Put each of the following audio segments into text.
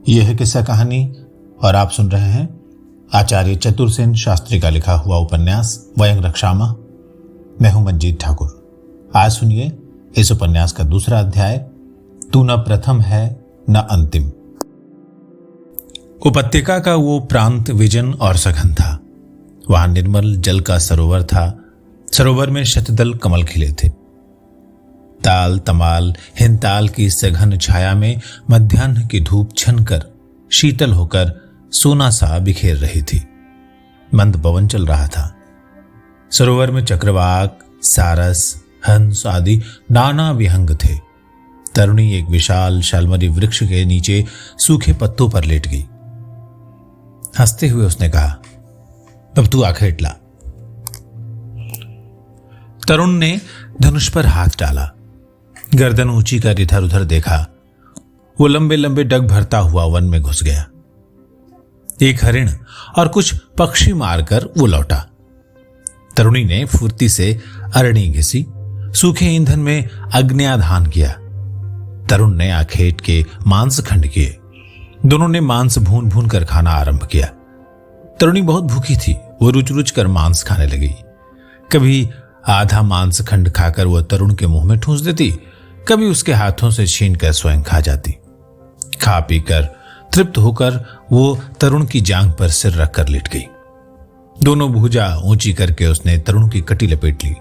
यह है किस्सा कहानी और आप सुन रहे हैं आचार्य चतुरसेन शास्त्री का लिखा हुआ उपन्यास वयं रक्षामा। मैं हूं मंजीत ठाकुर। आज सुनिए इस उपन्यास का दूसरा अध्याय, तू न प्रथम है न अंतिम। उपत्यका का वो प्रांत विजन और सघन था। वहां निर्मल जल का सरोवर था। सरोवर में शतदल कमल खिले थे। ताल तमाल हिंताल की सघन छाया में मध्याह्न की धूप छनकर शीतल होकर सोना सा बिखेर रही थी। मंद पवन चल रहा था। सरोवर में चक्रवाक, सारस, हंस आदि नाना विहंग थे। तरुणी एक विशाल शालमरी वृक्ष के नीचे सूखे पत्तों पर लेट गई। हंसते हुए उसने कहा, अब तू आखेट ला। तरुण ने धनुष पर हाथ डाला, गर्दन ऊंची कर इधर उधर देखा। वो लंबे लंबे डग भरता हुआ वन में घुस गया। एक हरिण और कुछ पक्षी मारकर वो लौटा। तरुणी ने फुर्ती से अरणी घिसी, सूखे ईंधन में अग्न्याधान किया। तरुण ने आखेट के मांस खंड किए। दोनों ने मांस भून भून कर खाना आरंभ किया। तरुणी बहुत भूखी थी। वो रुच रुच कर मांस खाने लगी। कभी आधा मांस खंड खाकर वो तरुण के मुंह में ठूंस देती, कभी उसके हाथों से छीन कर स्वयं खा जाती। खा पीकर तृप्त होकर वो तरुण की जांघ पर सिर रखकर लेट गई। दोनों भुजा ऊंची करके उसने तरुण की कटी लपेट ली।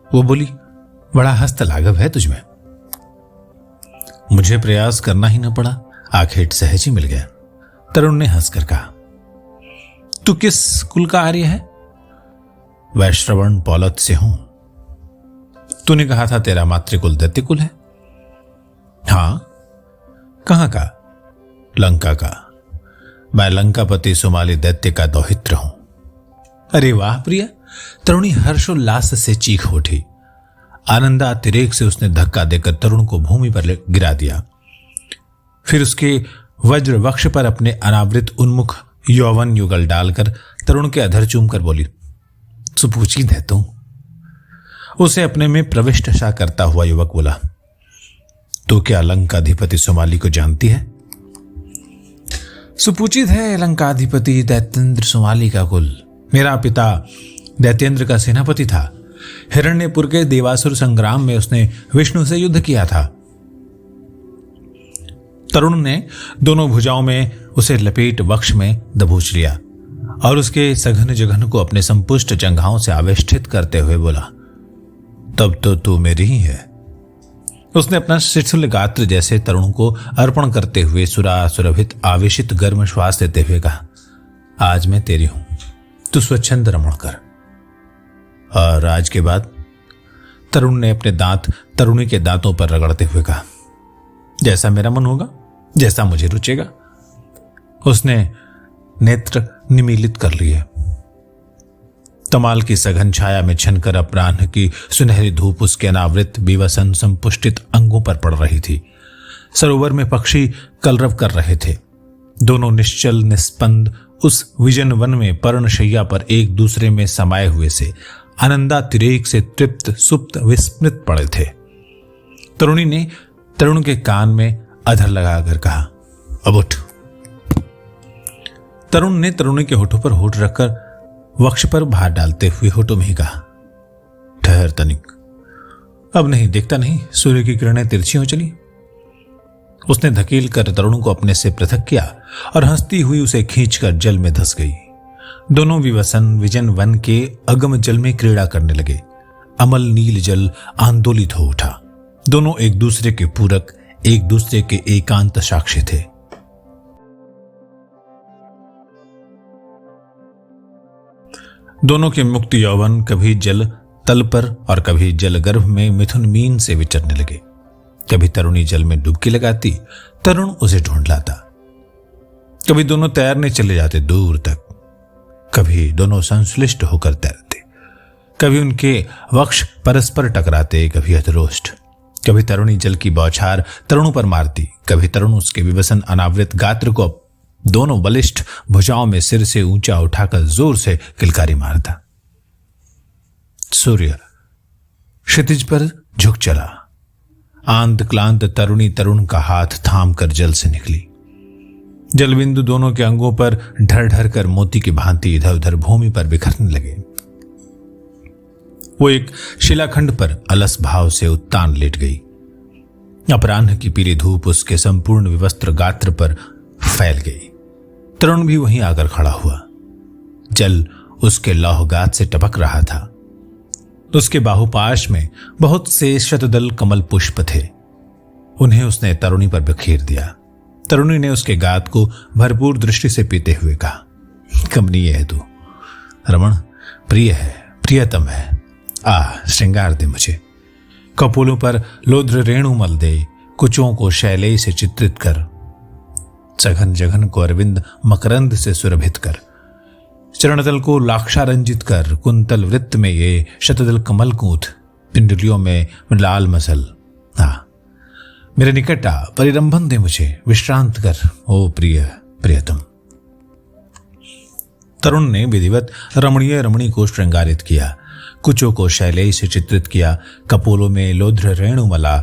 वो बोली, बड़ा हस्त लाघव है तुझमें। मुझे प्रयास करना ही न पड़ा, आखेट सहज ही मिल गया। तरुण ने हंसकर कहा, तू किस कुल का आर्य है? वैश्रवण पौलत से हूं। तूने कहा था तेरा मातृकुल दैत्यकुल है। हां। कहां का? लंका का। मैं लंकापति सुमाली दैत्य का दौहित्र हूं। अरे वाह प्रिया! तरुणी हर्षोल्लास से चीख उठी। आनंदातिरेक से उसने धक्का देकर तरुण को भूमि पर गिरा दिया। फिर उसके वज्र वक्ष पर अपने अनावृत उन्मुख यौवन युगल डालकर तरुण के अधर चूम कर बोली, सुपूछित है तू। उसे अपने में प्रविष्ट सा करता हुआ युवक बोला, तो क्या लंकाधिपति सुमाली को जानती है? सुपूछित है लंकाधिपति दैत्येंद्र सुमाली का कुल। मेरा पिता दैत्येंद्र का सेनापति था। हिरण्यपुर के देवासुर संग्राम में उसने विष्णु से युद्ध किया था। तरुण ने दोनों भुजाओं में उसे लपेट वक्ष में दबोच लिया और उसके सघन जघन को अपने संपुष्ट जंघाओं से आवेष्टित करते हुए बोला, तब तो तू मेरी ही है। उसने अपना शिथिल गात्र जैसे तरुण को अर्पण करते हुए सुरासुरभित आवेशित गर्म श्वास देते हुए कहा, आज मैं तेरी हूं, तू स्वच्छंद रमण कर। और आज के बाद? तरुण ने अपने दांत तरुणी के दांतों पर रगड़ते हुए कहा, जैसा मेरा मन होगा, जैसा मुझे रुचेगा। उसने नेत्र निमीलित कर लिए। तमाल की सघन छाया में छनकर अपराह्न की सुनहरी धूप उसके अनावृत विवसन संपुष्टित अंगों पर पड़ रही थी। सरोवर में पक्षी कलरव कर रहे थे। दोनों निश्चल निस्पंद उस विजन वन में पर्णशैया पर एक दूसरे में समाये हुए से आनंदातिरेक से तृप्त सुप्त विस्मृत पड़े थे। तरुणी ने तरुण के कान में अधर लगाकर कहा, अब उठ। तरुण ने तरुणी के होठों पर होठ रखकर वक्ष पर भार डालते हुए होठों में ही कहा, ठहर तनिक, अब नहीं, देखता नहीं सूर्य की किरणें तिरछी हो चली। उसने धकेल कर तरुण को अपने से पृथक किया और हंसती हुई उसे खींचकर जल में धंस गई। दोनों विवसन विजन वन के अगम जल में क्रीड़ा करने लगे। अमल नील जल आंदोलित हो उठा। दोनों एक दूसरे के पूरक, एक दूसरे के एकांत साक्षी थे। दोनों के मुक्त यौवन कभी जल तल पर और कभी जल गर्भ में मिथुन मीन से विचरने लगे। कभी तरुणी जल में डुबकी लगाती, तरुण उसे ढूंढ लाता। कभी दोनों तैरने चले जाते दूर तक, कभी दोनों संश्लिष्ट होकर तैरते। कभी उनके वक्ष परस्पर टकराते, कभी अधरोष्ट। कभी तरुणी जल की बौछार तरुण पर मारती, कभी तरुण उसके विवसन अनावृत गात्र को दोनों बलिष्ठ भुजाओं में सिर से ऊंचा उठाकर जोर से किलकारी मारता। सूर्य क्षितिज पर झुक चला। आंत क्लांत तरुणी तरुण का हाथ थाम कर जल से निकली। जलबिंदु दोनों के अंगों पर ढर ढर कर मोती की भांति इधर उधर भूमि पर बिखरने लगे। वो एक शिलाखंड पर अलस भाव से उत्तान लेट गई। अपराह्न की पीली धूप उसके संपूर्ण विवस्त्र गात्र पर फैल गई। तरुण भी वहीं आकर खड़ा हुआ। जल उसके लौहगात से टपक रहा था। उसके बाहुपाश में बहुत से शतदल कमल पुष्प थे। उन्हें उसने तरुणी पर बिखेर दिया। तरुणी ने उसके गात को भरपूर दृष्टि से पीते हुए कहा, कमनीय है तू रमण, प्रिय है, प्रियतम है। श्रृंगार दे मुझे, कपोलों पर लोद्र रेणु मल दे, कुचों को शैलेय से चित्रित कर, सघन जघन को अरविंद मकरंद से सुरभित कर, चरणतल को लाक्षारंजित कर, कुंतल वृत्त में ये शतदल कमल कूथ, पिंडलियों में लाल मसल। मेरे निकट आ, परिरंभन दे मुझे, विश्रांत कर ओ प्रिय प्रियतम। तरुण ने विधिवत रमणीय रमणी को श्रृंगारित किया, कुचों को शैलेय से चित्रित किया, कपोलों में लोध्र रेणु मला,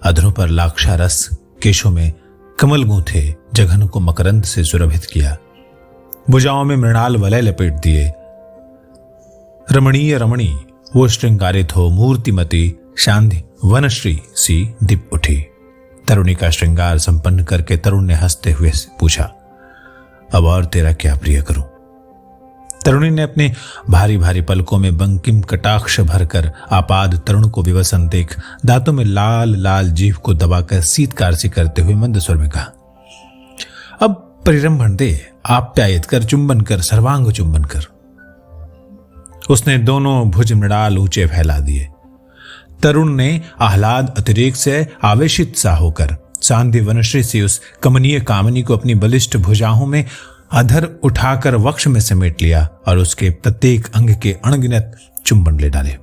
अधरों पर लाक्षा रस, केशों में कमल गूंथे, जघन को मकरंद से सुरभित किया, भुजाओं में मृणाल वलय लपेट दिए। रमणीय रमणी वो श्रृंगारित हो मूर्तिमती शांति वनश्री सी दीप उठी। तरुणी का श्रृंगार संपन्न करके तरुण ने हंसते हुए पूछा, अब और तेरा क्या प्रिय करूं? तरुणी ने अपने भारी भारी पलकों में बंकिम कटाक्ष भरकर आपाद तरुण को विवसन देख दांतों में लाल लाल जीभ को दबाकर शीतकार सी करते हुए मंद स्वर में कहा, अब परिरंभण दे, आप्यायित कर, चुंबन कर, सर्वांग चुंबन कर। उसने दोनों भुज मृणाल ऊंचे फैला दिए। तरुण ने आह्लाद अतिरेक से आवेशित सा होकर सांध्य वनश्री से उस कमनीय कामनी को अपनी बलिष्ठ भुजाओं में अधर उठाकर वक्ष में समेट लिया और उसके प्रत्येक अंग के अणगिनत चुंबन ले डाले।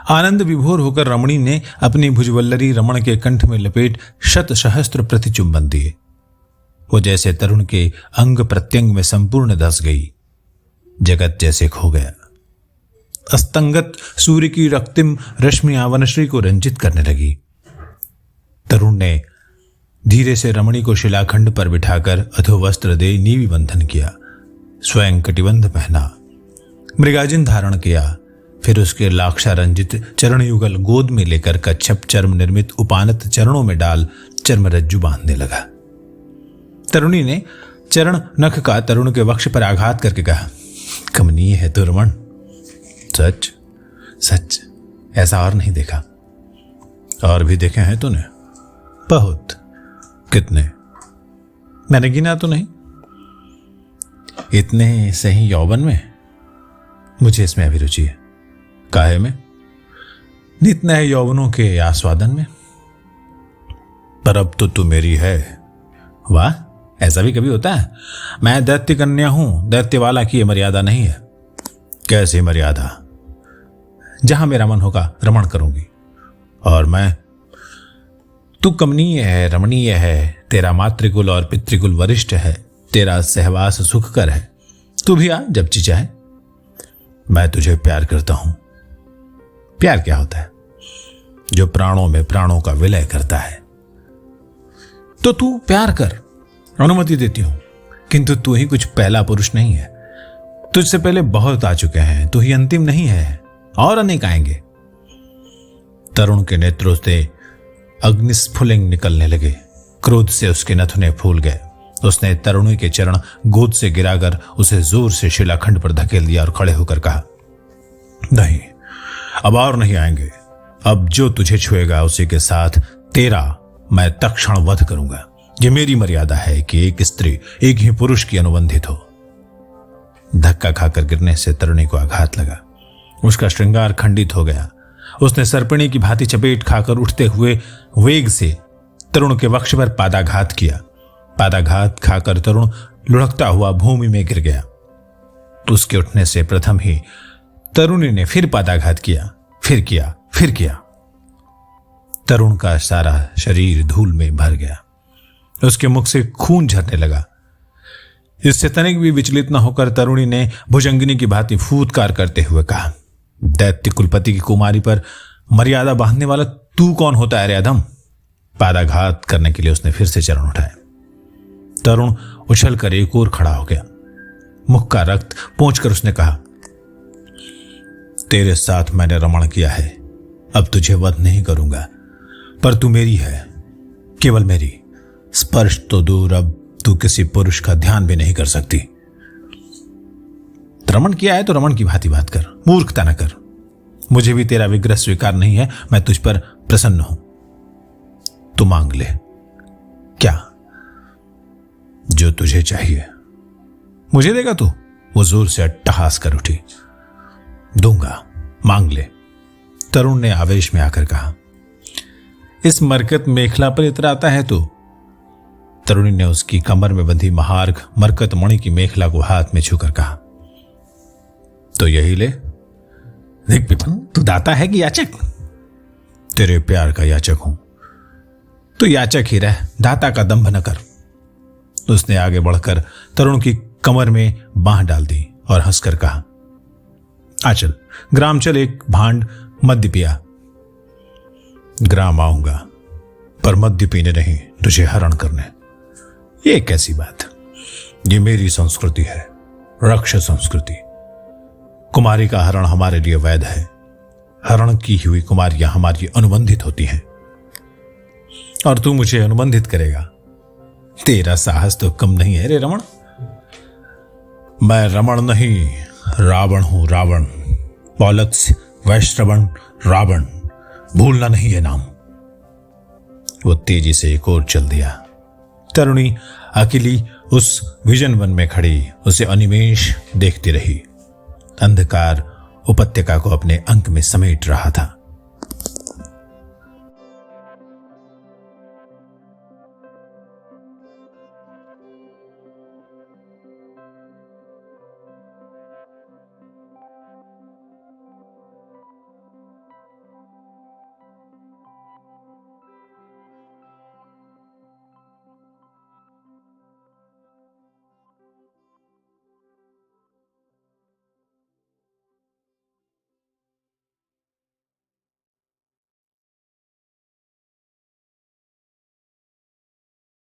आनंद विभोर होकर रमणी ने अपनी भुजवल्लरी रमण के कंठ में लपेट शत सहस्त्र प्रतिचुंबन दिए। वो जैसे तरुण के अंग प्रत्यंग में संपूर्ण धस गई। जगत जैसे खो गया। अस्तंगत सूर्य की रक्तिम रश्मियां वनश्री को रंजित करने लगी। तरुण ने धीरे से रमणी को शिलाखंड पर बिठाकर अधोवस्त्र दे नीवी बंधन किया, स्वयं कटिबंध पहना, मृगाजिन धारण किया, फिर उसके लाक्षा रंजित चरण युगल गोद में लेकर कच्छप चर्म निर्मित उपानत चरणों में डाल चर्म रज्जु बांधने लगा। तरुणी ने चरण नख का तरुण के वक्ष पर आघात करके कहा, कमनीय है तो रमण, सच सच ऐसा और नहीं देखा। और भी देखे हैं तूने? बहुत। कितने? मैंने गिना तो नहीं। इतने सही यौवन में? मुझे इसमें अभिरुचि है। काहे में? नित नए यौवनों के आस्वादन में। पर अब तो तू मेरी है। वाह, ऐसा भी कभी होता है? मैं दैत्य कन्या हूं, दैत्य वाला की मर्यादा नहीं है। कैसी मर्यादा? जहां मेरा मन होगा रमण करूंगी। और मैं? तू कमनीय है, रमणीय है, तेरा मातृकुल और पितृकुल वरिष्ठ है, तेरा सहवास सुखकर है। तू भी आ जब जी चाहे। मैं तुझे प्यार करता हूं। प्यार क्या होता है? जो प्राणों में प्राणों का विलय करता है। तो तू प्यार कर, अनुमति देती हूं, किंतु तू ही कुछ पहला पुरुष नहीं है। तुझसे पहले बहुत आ चुके हैं, तू ही अंतिम नहीं है, और अनेक आएंगे। तरुण के नेत्रों से अग्निस्फुलिंग निकलने लगे। क्रोध से उसके नथुने फूल गए। उसने तरुणी के चरण गोद से गिराकर उसे जोर से शिलाखंड पर धकेल दिया और खड़े होकर कहा, नहीं, अब और नहीं आएंगे। अब जो तुझे छुएगा उसी के साथ तेरा मैं तत्क्षण वध करूंगा। यह मेरी मर्यादा है कि एक स्त्री एक ही पुरुष की अनुबंधित हो। धक्का खाकर गिरने से तरुणी को आघात लगा। उसका श्रृंगार खंडित हो गया। उसने सर्पिणी की भांति चपेट खाकर उठते हुए वेग से तरुण के वक्ष पर पादाघात किया। पादाघात खाकर तरुण लुढ़कता हुआ भूमि में गिर गया। उसके उठने से प्रथम ही तरुणी ने फिर पादाघात किया, फिर किया, फिर किया। तरुण का सारा शरीर धूल में भर गया। उसके मुख से खून झरने लगा। इससे तनिक भी विचलित न होकर तरुणी ने भुजंगिनी की भांति फूत्कार करते हुए कहा, दैत्य कुलपति की कुमारी पर मर्यादा बांधने वाला तू कौन होता है रे अधम? पादाघात करने के लिए उसने फिर से चरण उठाए। तरुण उछलकर एक ओर खड़ा हो गया। मुख का रक्त पोंछकर उसने कहा, तेरे साथ मैंने रमण किया है, अब तुझे वध नहीं करूंगा, पर तू मेरी है, केवल मेरी। स्पर्श तो दूर, अब तू किसी पुरुष का ध्यान भी नहीं कर सकती। रमण किया है तो रमण की भांति बात कर, मूर्खता न कर। मुझे भी तेरा विग्रह स्वीकार नहीं है, मैं तुझ पर प्रसन्न हूं। तू मांग ले। क्या? जो तुझे चाहिए। मुझे देगा तू? वो जोर से अट्टहास कर उठी। दूंगा, मांग ले, तरुण ने आवेश में आकर कहा। इस मरकत मेखला पर इतराता है तू? तरुणी ने उसकी कमर में बंधी महार्घ मरकत मणि की मेखला को हाथ में छूकर कहा, तो यही ले। देख विपिन, तू दाता है कि याचक? तेरे प्यार का याचक हूं। तो याचक ही रह, दाता का दंभ न कर। उसने आगे बढ़कर तरुण की कमर में बांह डाल दी और हंसकर कहा, आ चल, ग्राम चल, एक भांड मद्य पिया। ग्राम आऊंगा, पर मद्य पीने नहीं, तुझे हरण करने। ये कैसी बात? ये मेरी संस्कृति है, रक्ष संस्कृति। कुमारी का हरण हमारे लिए वैध है। हरण की हुई कुमारियां हमारी अनुबंधित होती हैं, और तू मुझे अनुबंधित करेगा? तेरा साहस तो कम नहीं है रे रमण। मैं रमण नहीं, रावण हूं, रावण। पौलक्ष्य, वैश्रवण, रावण, भूलना नहीं है नाम। वो तेजी से एक और चल दिया। तरुणी अकेली उस विजन वन में खड़ी उसे अनिमेष देखती रही। अंधकार उपत्यका को अपने अंक में समेट रहा था।